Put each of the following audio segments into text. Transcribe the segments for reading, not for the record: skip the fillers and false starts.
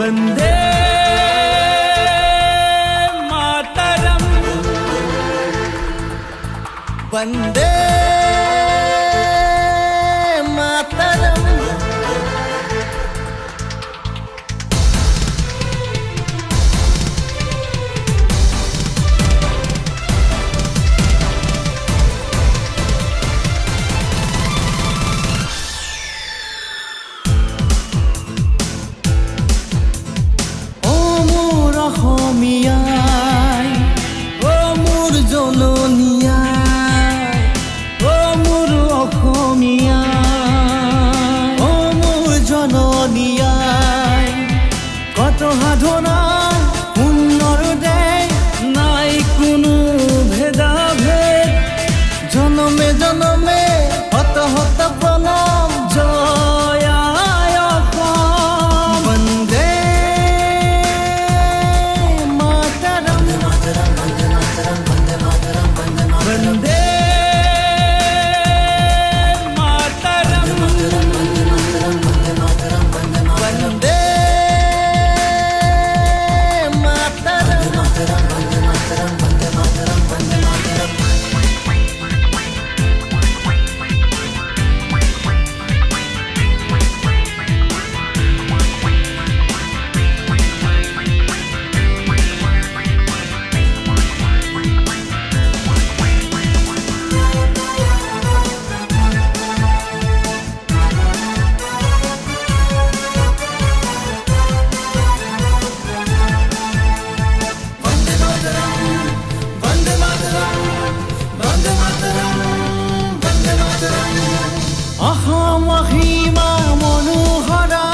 वंदे मातरम वंदे मातरम অসমীয়াই ও মোৰ জননীয়াই ও মোৰ অসমীয়াই ও মোৰ জননীয়াই কত সাধনা সুন্দৰ দেশ নাই কোনো ভেদাভেদ জনমে জনমে হত হত প্ৰণাম জয় আই অসম বন্দে वंदे मातरम वंदे অসমীয়া মনোহৰা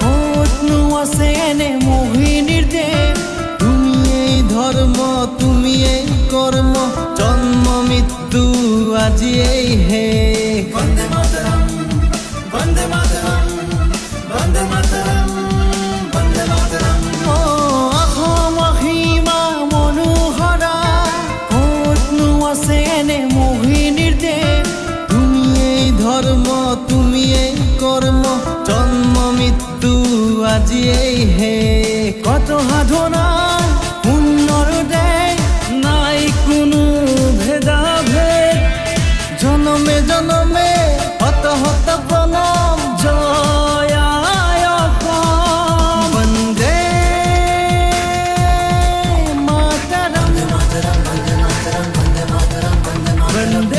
কতনো আছে এনে মোহিনীৰ দেশ তুমি এই ধৰ্ম তুমি এই কৰ্ম জন্ম মৃত্যু আজি এই শেষ বন্দে মাতৰম বন্দে মাতৰম বন্দে মাতৰম বন্দে মাতৰম অসমীয়া মনোহৰা কতনো আছে এনে মোহিনীৰ দেশ ধর্ম তুমি এই কর্ম জন্ম মৃত্যু আজি এই হে কত সাধনা সুন্দর দেশ নাই কোনো ভেদাভেদ জনমে জনমে হত হত প্ৰণাম জয় আই অসম বন্দে মাতৰম বন্দে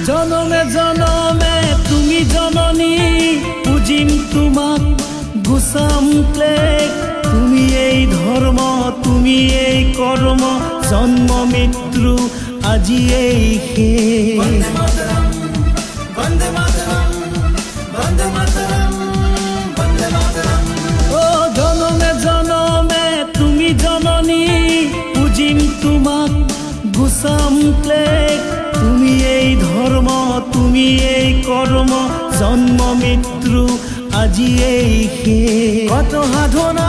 জনমে জনমে তুমি জননী পূজিম তোমাক গুচাম ক্লেশ তুমি এই ধৰ্ম তুমি এই কৰ্ম জন্ম মৃত্যু আজি এই শেষ বন্দে মাতৰম বন্দে মাতৰম বন্দে মাতৰম ও জনমে জনমে তুমি জননী পূজিম তোমাক গুচাম ক্লেশ তুমি এই ধৰ্ম তুমি এই কৰ্ম জন্ম মৃত্যু আজি এই শেষ কত সাধনা